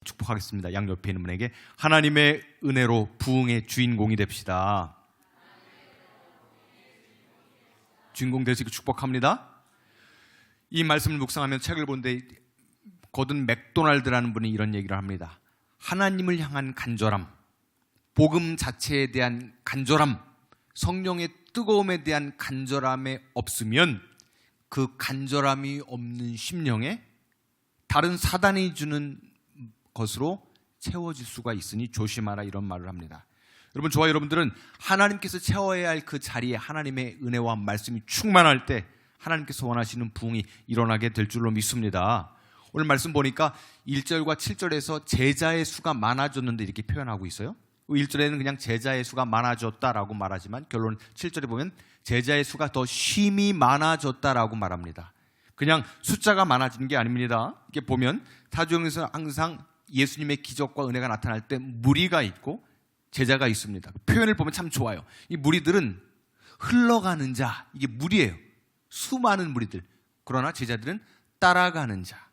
축복하겠습니다. 양옆에 있는 분에게 하나님의 은혜로 부흥의 주인공이 됩시다. 주인공 될 수 있게 축복합니다. 이 말씀을 묵상하면서 책을 보는데 거든 맥도날드라는 분이 이런 얘기를 합니다. 하나님을 향한 간절함, 복음 자체에 대한 간절함, 성령의 뜨거움에 대한 간절함에 없으면 그 간절함이 없는 심령에 다른 사단이 주는 것으로 채워질 수가 있으니 조심하라, 이런 말을 합니다. 여러분, 저와 여러분들은 하나님께서 채워야 할 그 자리에 하나님의 은혜와 말씀이 충만할 때 하나님께서 원하시는 부흥이 일어나게 될 줄로 믿습니다. 오늘 말씀 보니까 1절과 7절에서 제자의 수가 많아졌는데 이렇게 표현하고 있어요. 1절에는 그냥 제자의 수가 많아졌다라고 말하지만 결론 7절에 보면 제자의 수가 더 심히 많아졌다라고 말합니다. 그냥 숫자가 많아진 게 아닙니다. 이렇게 보면 사도행전에서 항상 예수님의 기적과 은혜가 나타날 때 무리가 있고 제자가 있습니다. 표현을 보면 참 좋아요. 이 무리들은 흘러가는 자, 이게 무리예요. 수많은 무리들. 그러나 제자들은 따라가는 자.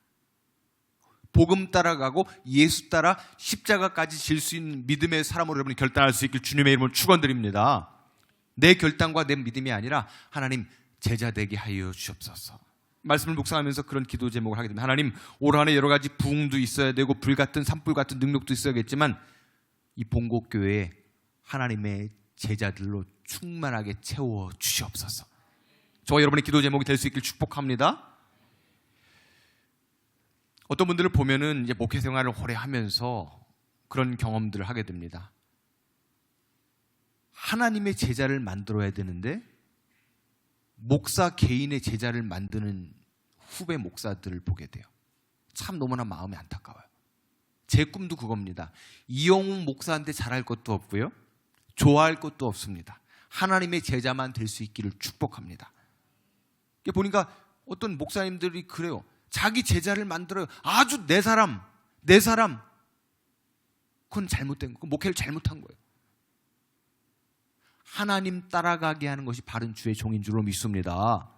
복음 따라가고 예수 따라 십자가까지 질 수 있는 믿음의 사람으로 여러분이 결단할 수 있길 주님의 이름으로 축원드립니다. 내 결단과 내 믿음이 아니라 하나님 제자 되게 하여 주옵소서. 말씀을 묵상하면서 그런 기도 제목을 하게 됩니다. 하나님, 올 한해 여러 가지 부흥도 있어야 되고 불같은 산불 같은 능력도 있어야겠지만 이 본국교회에 하나님의 제자들로 충만하게 채워 주시옵소서. 저와 여러분의 기도 제목이 될 수 있길 축복합니다. 어떤 분들을 보면은 이제 목회 생활을 오래 하면서 그런 경험들을 하게 됩니다. 하나님의 제자를 만들어야 되는데 목사 개인의 제자를 만드는 후배 목사들을 보게 돼요. 참 너무나 마음이 안타까워요. 제 꿈도 그겁니다. 이영웅 목사한테 잘할 것도 없고요, 좋아할 것도 없습니다. 하나님의 제자만 될 수 있기를 축복합니다. 보니까 어떤 목사님들이 그래요. 자기 제자를 만들어요. 아주 내 사람. 그건 잘못된 거고 목회를 잘못한 거예요. 하나님 따라가게 하는 것이 바른 주의 종인 줄로 믿습니다.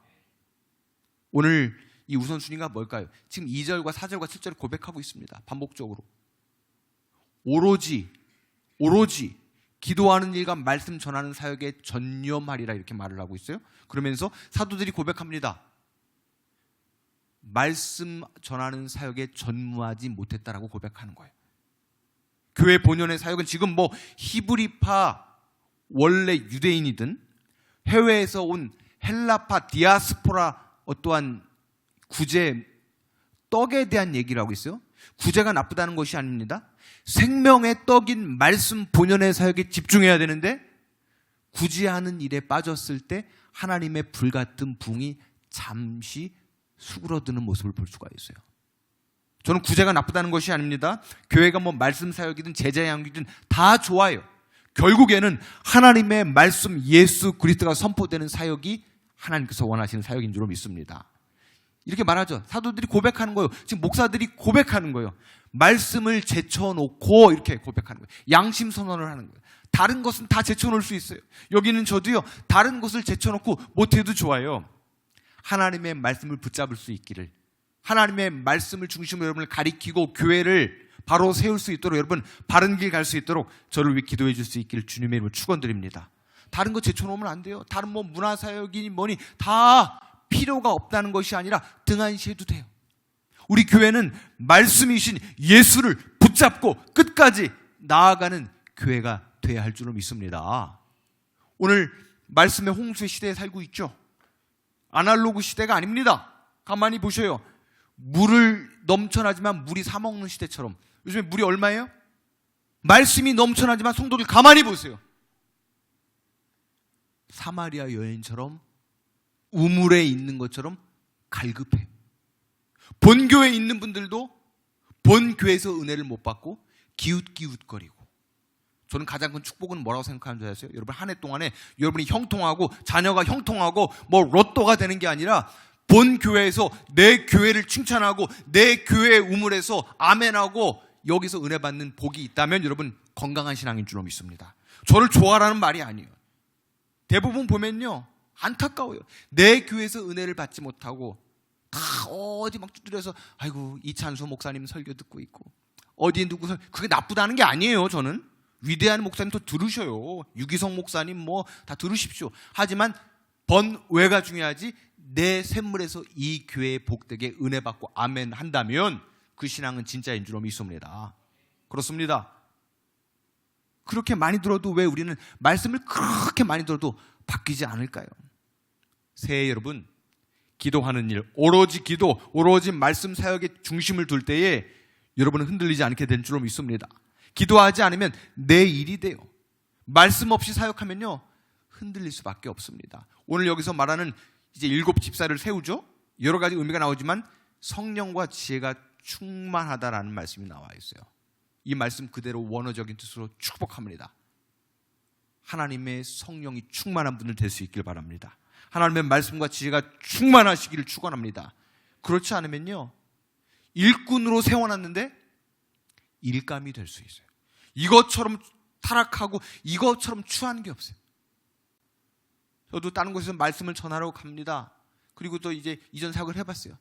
오늘 이 우선순위가 뭘까요? 지금 2절과 4절과 7절을 고백하고 있습니다. 반복적으로. 오로지 기도하는 일과 말씀 전하는 사역에 전념하리라, 이렇게 말을 하고 있어요. 그러면서 사도들이 고백합니다. 말씀 전하는 사역에 전무하지 못했다라고 고백하는 거예요. 교회 본연의 사역은 지금 히브리파 원래 유대인이든 해외에서 온 헬라파 디아스포라 어떠한 구제, 떡에 대한 얘기를 하고 있어요. 구제가 나쁘다는 것이 아닙니다. 생명의 떡인 말씀 본연의 사역에 집중해야 되는데 구제하는 일에 빠졌을 때 하나님의 불같은 붕이 잠시 수그러드는 모습을 볼 수가 있어요. 저는 구제가 나쁘다는 것이 아닙니다. 교회가 말씀 사역이든 제자 양육이든 다 좋아요. 결국에는 하나님의 말씀 예수 그리스도가 선포되는 사역이 하나님께서 원하시는 사역인 줄로 믿습니다. 이렇게 말하죠. 사도들이 고백하는 거예요. 지금 목사들이 고백하는 거예요. 말씀을 제쳐놓고 이렇게 고백하는 거예요. 양심 선언을 하는 거예요. 다른 것은 다 제쳐놓을 수 있어요. 여기는 저도요, 다른 것을 제쳐놓고 못해도 좋아요. 하나님의 말씀을 붙잡을 수 있기를, 하나님의 말씀을 중심으로 여러분을 가리키고 교회를 바로 세울 수 있도록, 여러분 바른 길 갈 수 있도록 저를 위해 기도해 줄 수 있기를 주님의 이름으로 축원드립니다. 다른 거 제쳐놓으면 안 돼요. 다른 문화사역이니 뭐니 다 필요가 없다는 것이 아니라 등한시해도 돼요. 우리 교회는 말씀이신 예수를 붙잡고 끝까지 나아가는 교회가 돼야 할 줄로 믿습니다. 오늘 말씀의 홍수의 시대에 살고 있죠. 아날로그 시대가 아닙니다. 가만히 보셔요. 물을 넘쳐나지만 물이 사먹는 시대처럼. 요즘에 물이 얼마예요? 말씀이 넘쳐나지만 성도들 가만히 보세요. 사마리아 여인처럼 우물에 있는 것처럼 갈급해요. 본교회에 있는 분들도 본교회에서 은혜를 못 받고 기웃기웃거리고. 저는 가장 큰 축복은 뭐라고 생각하는 줄 아세요? 여러분 한 해 동안에 여러분이 형통하고 자녀가 형통하고 로또가 되는 게 아니라 본교회에서 내 교회를 칭찬하고 내 교회의 우물에서 아멘하고 여기서 은혜 받는 복이 있다면 여러분 건강한 신앙인 줄로 믿습니다. 저를 좋아하라는 말이 아니에요. 대부분 보면요, 안타까워요. 내 교회에서 은혜를 받지 못하고 다 어디 막 두드려서 아이고 이찬수 목사님 설교 듣고 있고 어디 누구 그게 나쁘다는 게 아니에요. 저는 위대한 목사님 더 들으셔요. 유기성 목사님 뭐 다 들으십시오. 하지만 번외가 중요하지. 내 샘물에서 이 교회의 복되게 은혜 받고 아멘 한다면 그 신앙은 진짜인 줄로 믿습니다. 그렇습니다. 그렇게 많이 들어도 왜 우리는 말씀을 그렇게 많이 들어도 바뀌지 않을까요? 새해 여러분, 기도하는 일, 오로지 기도, 오로지 말씀 사역에 중심을 둘 때에 여러분은 흔들리지 않게 된 줄로 믿습니다. 기도하지 않으면 내 일이 돼요. 말씀 없이 사역하면요 흔들릴 수밖에 없습니다. 오늘 여기서 말하는 이제 7 집사를 세우죠. 여러 가지 의미가 나오지만 성령과 지혜가 충만하다라는 말씀이 나와 있어요. 이 말씀 그대로 원어적인 뜻으로 축복합니다. 하나님의 성령이 충만한 분들 될 수 있길 바랍니다. 하나님의 말씀과 지혜가 충만하시기를 축원합니다. 그렇지 않으면요 일꾼으로 세워놨는데 일감이 될 수 있어요. 이것처럼 타락하고 이것처럼 추한 게 없어요. 저도 다른 곳에서 말씀을 전하러 갑니다. 그리고 또 이제 이전 사역을 해봤어요.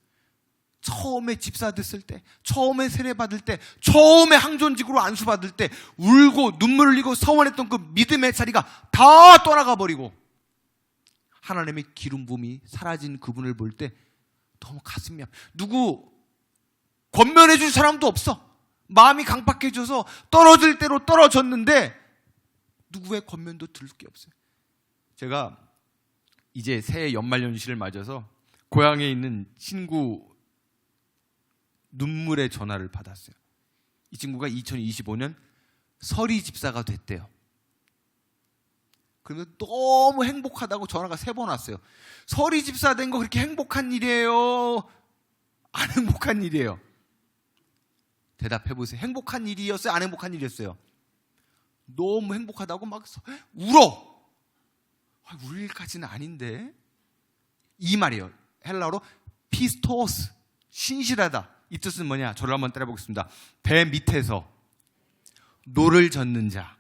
처음에 집사 됐을 때, 처음에 세례 받을 때, 처음에 항존직으로 안수 받을 때 울고 눈물 흘리고 서원했던 그 믿음의 자리가 다 떠나가 버리고 하나님의 기름 부음이 사라진 그분을 볼 때 너무 가슴이 아파. 누구 권면해 줄 사람도 없어. 마음이 강팍해져서 떨어질 대로 떨어졌는데 누구의 권면도 들을 게 없어요. 제가 이제 새해 연말연시를 맞아서 고향에 있는 친구 눈물의 전화를 받았어요. 이 친구가 2025년 서리 집사가 됐대요. 그런데 너무 행복하다고 전화가 3번 왔어요. 서리 집사 된 거 그렇게 행복한 일이에요? 안 행복한 일이에요? 대답해 보세요. 행복한 일이었어요? 안 행복한 일이었어요? 너무 행복하다고 막 울어. 울 일까지는 아닌데. 이 말이에요. 헬라어로 피스토스, 신실하다. 이 뜻은 뭐냐? 저를 한번 따라해보겠습니다. 배 밑에서 노를 젓는 자.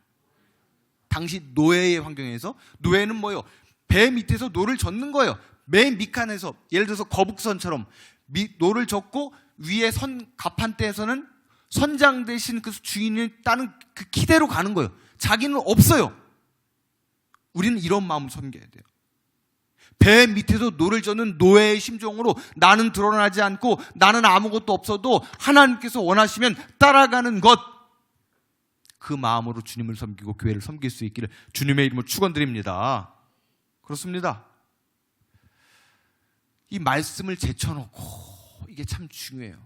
당시 노예의 환경에서 노예는 뭐예요? 배 밑에서 노를 젓는 거예요. 맨 밑칸에서 예를 들어서 거북선처럼 노를 젓고 위에 가판대에서는 선장 대신 그 주인을 따는 그 기대로 가는 거예요. 자기는 없어요. 우리는 이런 마음을 섬겨야 돼요. 배 밑에서 노를 젓는 노예의 심정으로 나는 드러나지 않고 나는 아무것도 없어도 하나님께서 원하시면 따라가는 것, 그 마음으로 주님을 섬기고 교회를 섬길 수 있기를 주님의 이름으로 축원드립니다. 그렇습니다. 이 말씀을 제쳐놓고 이게 참 중요해요.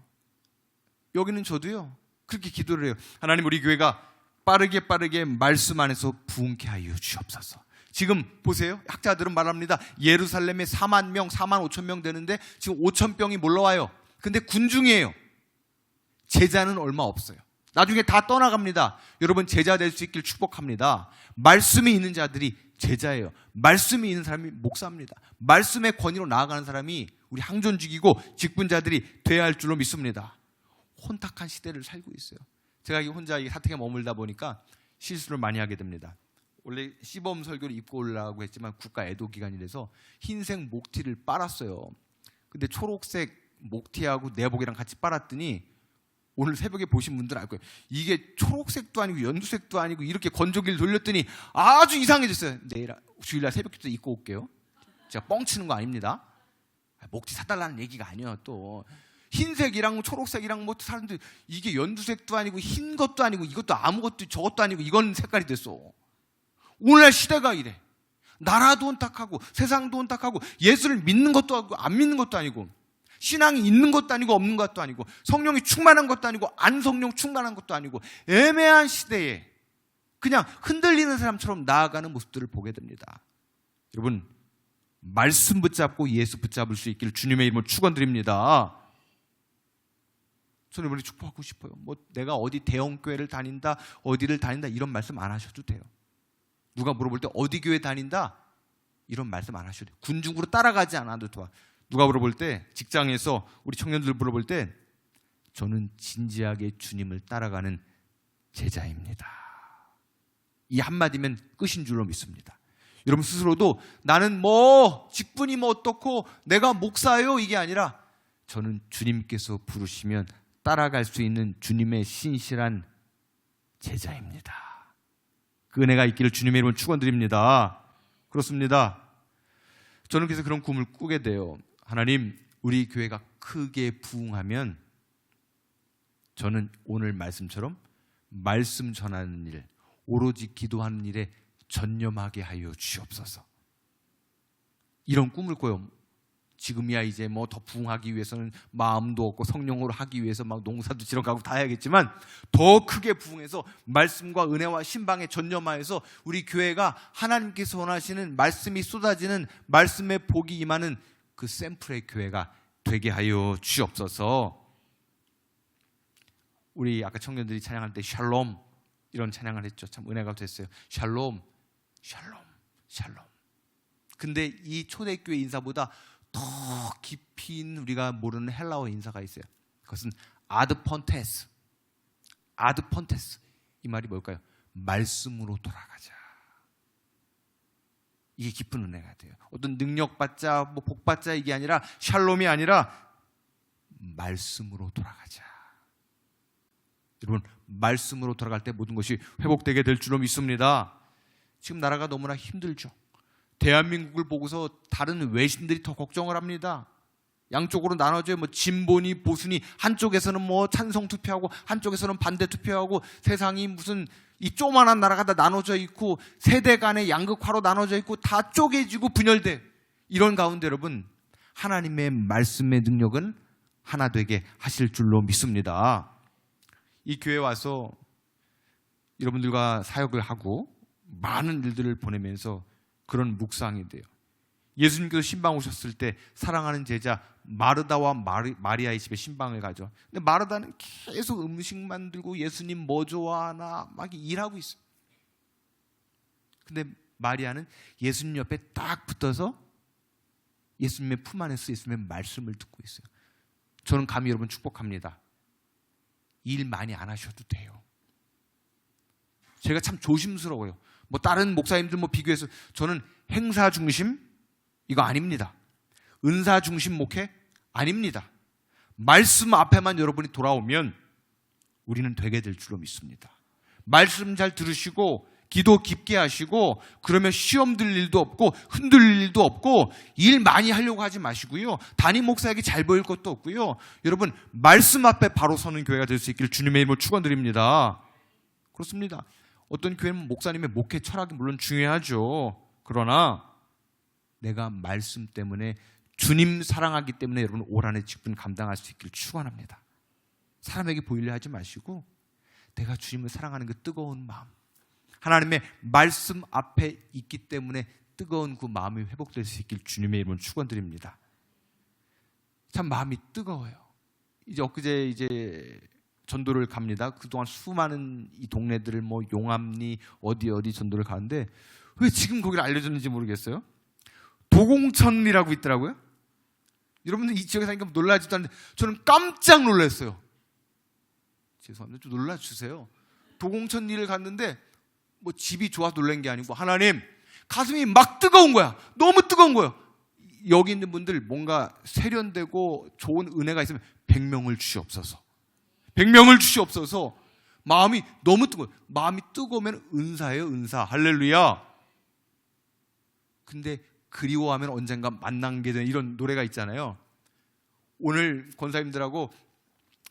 여기는 저도요 그렇게 기도를 해요. 하나님, 우리 교회가 빠르게 말씀 안에서 부흥케 하여 주옵소서. 지금 보세요. 학자들은 말합니다. 예루살렘에 4만 명, 4만 5천 명 되는데 지금 5천 병이 몰려와요. 근데 군중이에요. 제자는 얼마 없어요. 나중에 다 떠나갑니다. 여러분, 제자 될 수 있길 축복합니다. 말씀이 있는 자들이 제자예요. 말씀이 있는 사람이 목사입니다. 말씀의 권위로 나아가는 사람이 우리 항존직이고 직분자들이 돼야 할 줄로 믿습니다. 혼탁한 시대를 살고 있어요. 제가 혼자 이 사택에 머물다 보니까 실수를 많이 하게 됩니다. 원래 시범 설교를 입고 오려고 했지만 국가 애도 기간이라서 흰색 목티를 빨았어요. 근데 초록색 목티하고 내복이랑 같이 빨았더니 오늘 새벽에 보신 분들 알 거예요. 이게 초록색도 아니고 연두색도 아니고 이렇게 건조기를 돌렸더니 아주 이상해졌어요. 내일 주일날 새벽부터 입고 올게요. 제가 뻥치는 거 아닙니다. 목티 사달라는 얘기가 아니에요. 또 흰색이랑 초록색이랑 뭐 사람들 이게 연두색도 아니고 흰 것도 아니고 이것도 아무것도 저것도 아니고 이건 색깔이 됐어. 오늘날 시대가 이래. 나라도 혼탁하고 세상도 혼탁하고 예수를 믿는 것도 아니고 안 믿는 것도 아니고 신앙이 있는 것도 아니고 없는 것도 아니고 성령이 충만한 것도 아니고 안 성령 충만한 것도 아니고 애매한 시대에 그냥 흔들리는 사람처럼 나아가는 모습들을 보게 됩니다. 여러분, 말씀 붙잡고 예수 붙잡을 수 있기를 주님의 이름으로 축원드립니다. 저는 이번에 축복하고 싶어요. 뭐 내가 어디 대형교회를 다닌다, 어디를 다닌다 이런 말씀 안 하셔도 돼요. 누가 물어볼 때 어디 교회 다닌다 이런 말씀 안 하셔도 돼요. 군중으로 따라가지 않아도 좋아. 누가 물어볼 때, 직장에서 우리 청년들 물어볼 때 저는 진지하게 주님을 따라가는 제자입니다. 이 한마디면 끝인 줄로 믿습니다. 여러분 스스로도 나는 뭐 직분이 뭐 어떻고 내가 목사예요 이게 아니라 저는 주님께서 부르시면 따라갈 수 있는 주님의 신실한 제자입니다. 그 은혜가 있기를 주님의 이름으로 축원드립니다. 그렇습니다. 저는 그래서 그런 꿈을 꾸게 돼요. 하나님, 우리 교회가 크게 부흥하면 저는 오늘 말씀처럼 말씀 전하는 일, 오로지 기도하는 일에 전념하게 하여 주옵소서. 이런 꿈을 꿔요. 지금이야 이제 뭐 더 부흥하기 위해서는 마음도 없고 성령으로 하기 위해서 막 농사도 지러 가고 다 해야겠지만 더 크게 부흥해서 말씀과 은혜와 신방에 전념하여서 우리 교회가 하나님께서 원하시는 말씀이 쏟아지는 말씀의 복이 임하는 그 샘플의 교회가 되게 하여 주옵소서. 우리 아까 청년들이 찬양할 때 샬롬 이런 찬양을 했죠. 참 은혜가 됐어요. 샬롬, 샬롬, 샬롬. 근데 이 초대교회 인사보다 더 깊이 있는 우리가 모르는 헬라어 인사가 있어요. 그것은 아드폰테스. 아드폰테스. 이 말이 뭘까요? 말씀으로 돌아가자. 이게 깊은 은혜가 돼요. 어떤 능력받자, 뭐 복받자 이게 아니라 샬롬이 아니라 말씀으로 돌아가자. 여러분, 말씀으로 돌아갈 때 모든 것이 회복되게 될 줄로 믿습니다. 지금 나라가 너무나 힘들죠. 대한민국을 보고서 다른 외신들이 더 걱정을 합니다. 양쪽으로 나눠져요. 뭐 진보니 보수니 한쪽에서는 뭐 찬성 투표하고 한쪽에서는 반대 투표하고 세상이 무슨 이 조그만한 나라가 다 나눠져 있고 세대 간의 양극화로 나눠져 있고 다 쪼개지고 분열돼. 이런 가운데 여러분, 하나님의 말씀의 능력은 하나 되게 하실 줄로 믿습니다. 이 교회에 와서 여러분들과 사역을 하고 많은 일들을 보내면서 그런 묵상이 돼요. 예수님께서 신방 오셨을 때 사랑하는 제자 마르다와 마리아의 집에 신방을 가죠. 근데 마르다는 계속 음식 만들고 예수님 뭐 좋아하나 막 일하고 있어요. 근데 마리아는 예수님 옆에 딱 붙어서 예수님의 품 안에서 예수님의 말씀을 듣고 있어요. 저는 감히 여러분 축복합니다. 일 많이 안 하셔도 돼요. 제가 참 조심스러워요. 뭐 다른 목사님들 뭐 비교해서 저는 행사 중심 이거 아닙니다. 은사 중심 목회 아닙니다. 말씀 앞에만 여러분이 돌아오면 우리는 되게 될 줄로 믿습니다. 말씀 잘 들으시고 기도 깊게 하시고 그러면 시험 들 일도 없고 흔들릴 일도 없고 일 많이 하려고 하지 마시고요. 담임 목사에게 잘 보일 것도 없고요. 여러분 말씀 앞에 바로 서는 교회가 될 수 있기를 주님의 이름으로 축원드립니다. 그렇습니다. 어떤 교회는 목사님의 목회 철학이 물론 중요하죠. 그러나 내가 말씀 때문에 주님 사랑하기 때문에 여러분 올 한해 직분 감당할 수 있기를 축원합니다. 사람에게 보이려 하지 마시고 내가 주님을 사랑하는 그 뜨거운 마음, 하나님의 말씀 앞에 있기 때문에 뜨거운 그 마음이 회복될 수 있길 주님의 이름으로 축원드립니다. 참 마음이 뜨거워요. 이제 엊그제 이제 전도를 갑니다. 그동안 수많은 이 동네들을 뭐 용암리 어디 전도를 가는데 왜 지금 거기를 알려줬는지 모르겠어요. 도공천리라고 있더라고요. 여러분들 이 지역에 사니까 놀라지도 않는데 저는 깜짝 놀랐어요. 죄송합니다. 좀 놀라주세요. 도공천리를 갔는데 뭐 집이 좋아서 놀란 게 아니고 하나님 가슴이 막 뜨거운 거야. 너무 뜨거운 거야. 여기 있는 분들 뭔가 세련되고 좋은 은혜가 있으면 100명을 주시옵소서. 100명을 주시옵소서. 마음이 너무 뜨거워요. 마음이 뜨거우면 은사예요. 은사. 할렐루야. 근데 그리워하면 언젠가 만나게 되는 이런 노래가 있잖아요. 오늘 권사님들하고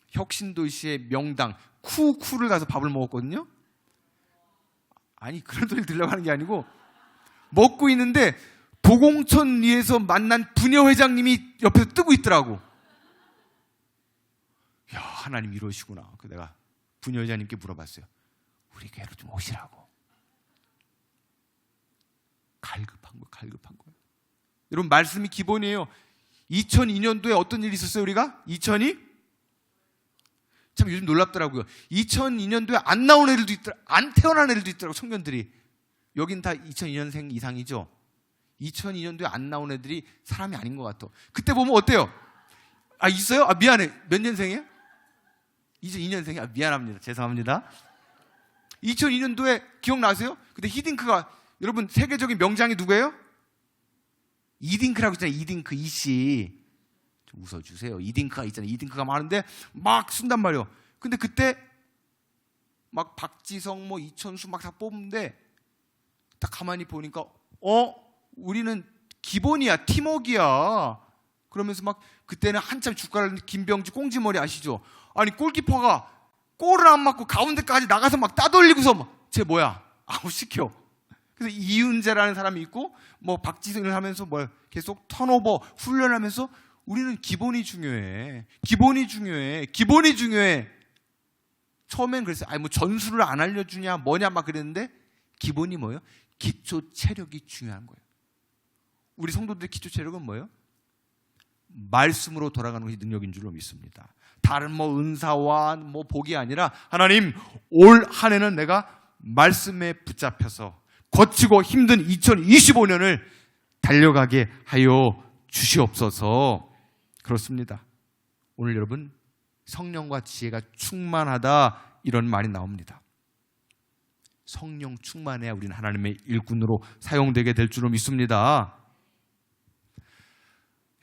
혁신도시의 명당 쿠쿠를 가서 밥을 먹었거든요. 아니 그런 소리를 들려고 하는 게 아니고 먹고 있는데 도공천리에서 만난 부녀회장님이 옆에서 뜨고 있더라고. 야 하나님 이러시구나. 그래서 내가 부녀회장님께 물어봤어요. 우리 교회로 좀 오시라고. 갈급한 거예요. 여러분 말씀이 기본이에요. 2002년도에 어떤 일이 있었어요 우리가? 2002? 참 요즘 놀랍더라고요. 2002년도에 안 나온 애들도 있더라. 안 태어난 애들도 있더라고 청년들이. 여긴 다 2002년생 이상이죠. 2002년도에 안 나온 애들이 사람이 아닌 것 같아. 그때 보면 어때요? 아 있어요? 아 미안해. 몇 년생이에요? 2002년생이야. 아, 미안합니다. 죄송합니다. 2002년도에 기억나세요? 그때 히딩크가 여러분 세계적인 명장이 누구예요? 이딩크라고 있잖아요. 이딩크 이씨. 웃어주세요. 이딩크가 있잖아요. 이딩크가 많은데 막 쓴단 말이에요. 근데 그때 막 박지성, 뭐 이천수 막 다 뽑는데 딱 가만히 보니까 우리는 기본이야, 팀워크야. 그러면서 막 그때는 한참 주가를 김병지 꽁지머리 아시죠? 아니 골키퍼가 골을 안 맞고 가운데까지 나가서 막 따돌리고서 막, 쟤 뭐야? 아웃시켜. 그래서 이윤재라는 사람이 있고 뭐 박지성을 하면서 뭘 계속 턴오버 훈련하면서 우리는 기본이 중요해. 기본이 중요해. 기본이 중요해. 처음엔 그랬어요. 아니 뭐 전술을 안 알려주냐 뭐냐 막 그랬는데 기본이 뭐예요? 기초 체력이 중요한 거예요. 우리 성도들의 기초 체력은 뭐예요? 말씀으로 돌아가는 것이 능력인 줄로 믿습니다. 다른 뭐 은사와 뭐 복이 아니라 하나님 올 한 해는 내가 말씀에 붙잡혀서 거치고 힘든 2025년을 달려가게 하여 주시옵소서. 그렇습니다. 오늘 여러분 성령과 지혜가 충만하다 이런 말이 나옵니다. 성령 충만해야 우리는 하나님의 일꾼으로 사용되게 될 줄로 믿습니다.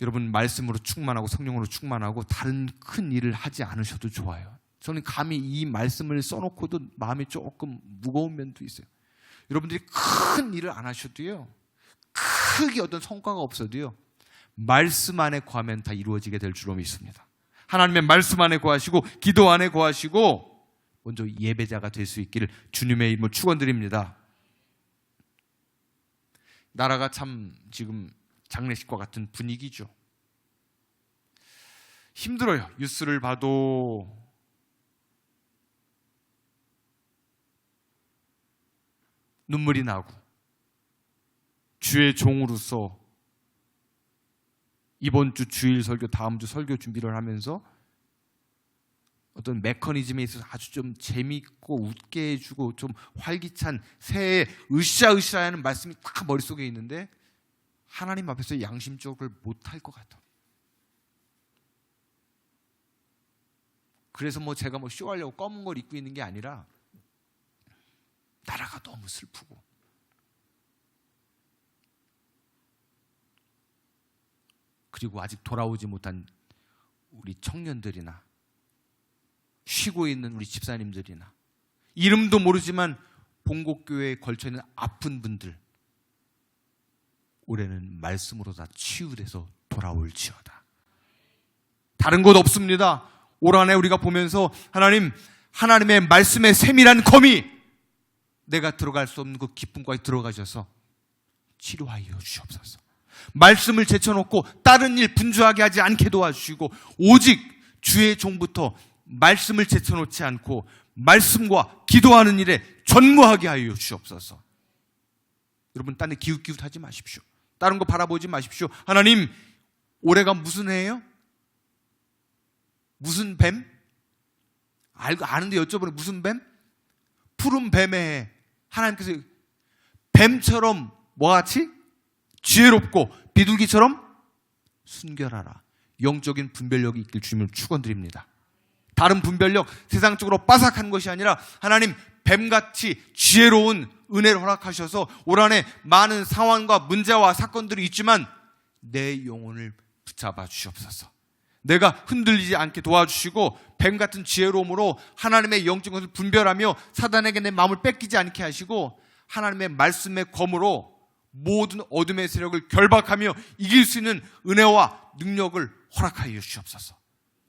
여러분 말씀으로 충만하고 성령으로 충만하고 다른 큰 일을 하지 않으셔도 좋아요. 저는 감히 이 말씀을 써놓고도 마음이 조금 무거운 면도 있어요. 여러분들이 큰 일을 안 하셔도요, 크게 어떤 성과가 없어도요, 말씀 안에 거하면 다 이루어지게 될 줄로 믿습니다. 하나님의 말씀 안에 거하시고 기도 안에 거하시고 먼저 예배자가 될 수 있기를 주님의 이름으로 축원드립니다. 나라가 참 지금 장례식과 같은 분위기죠. 힘들어요. 뉴스를 봐도 눈물이 나고 주의 종으로서 이번 주 주일 설교, 다음 주 설교 준비를 하면서 어떤 메커니즘에 있어서 아주 좀 재미있고 웃게 해주고 좀 활기찬 새해 으쌰으쌰하는 말씀이 딱 머릿속에 있는데 하나님 앞에서 양심적으로 못할 것 같아. 그래서 뭐 제가 뭐 쇼하려고 검은 걸 입고 있는 게 아니라 나라가 너무 슬프고 그리고 아직 돌아오지 못한 우리 청년들이나 쉬고 있는 우리 집사님들이나 이름도 모르지만 본국교회에 걸쳐있는 아픈 분들 올해는 말씀으로 다 치유돼서 돌아올지어다. 다른 곳 없습니다. 올 한해 우리가 보면서 하나님의 말씀의 세밀한 검이 내가 들어갈 수 없는 그 깊은 곳에 들어가셔서 치료하여 주시옵소서. 말씀을 제쳐놓고 다른 일 분주하게 하지 않게 도와주시고 오직 주의 종부터 말씀을 제쳐놓지 않고 말씀과 기도하는 일에 전무하게 하여 주시옵소서. 여러분 딴 데 기웃기웃하지 마십시오. 다른 거 바라보지 마십시오. 하나님 올해가 무슨 해예요? 무슨 뱀? 알고 아는데 여쭤보네. 무슨 뱀? 푸른 뱀의 해. 하나님께서 뱀처럼 뭐같이? 지혜롭고 비둘기처럼 순결하라. 영적인 분별력이 있길 주님을 축원드립니다. 다른 분별력, 세상적으로 빠삭한 것이 아니라 하나님 뱀같이 지혜로운 은혜를 허락하셔서 올 한해 많은 상황과 문제와 사건들이 있지만 내 영혼을 붙잡아 주시옵소서. 내가 흔들리지 않게 도와주시고 뱀같은 지혜로움으로 하나님의 영적인 것을 분별하며 사단에게 내 마음을 뺏기지 않게 하시고 하나님의 말씀의 검으로 모든 어둠의 세력을 결박하며 이길 수 있는 은혜와 능력을 허락하여 주시옵소서.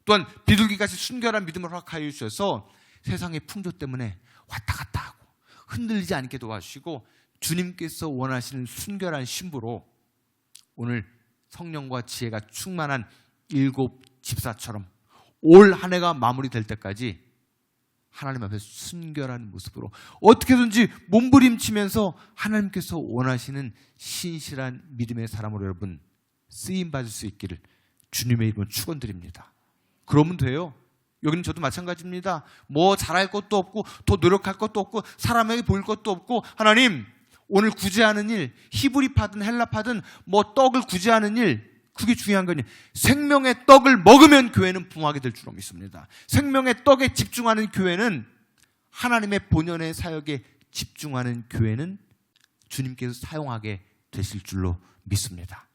또한 비둘기같이 순결한 믿음을 허락하여 주셔서 세상의 풍조 때문에 왔다 갔다 하고 흔들리지 않게 도와주시고 주님께서 원하시는 순결한 신부로 오늘 성령과 지혜가 충만한 7 집사처럼 올 한 해가 마무리될 때까지 하나님 앞에 순결한 모습으로 어떻게든지 몸부림치면서 하나님께서 원하시는 신실한 믿음의 사람으로 여러분 쓰임받을 수 있기를 주님의 이름으로 축원드립니다. 그러면 돼요. 여기는 저도 마찬가지입니다. 뭐 잘할 것도 없고 더 노력할 것도 없고 사람에게 보일 것도 없고 하나님 오늘 구제하는 일, 히브리파든 헬라파든 뭐 떡을 구제하는 일 그게 중요한 거니 생명의 떡을 먹으면 교회는 부흥하게 될 줄로 믿습니다. 생명의 떡에 집중하는 교회는 하나님의 본연의 사역에 집중하는 교회는 주님께서 사용하게 되실 줄로 믿습니다.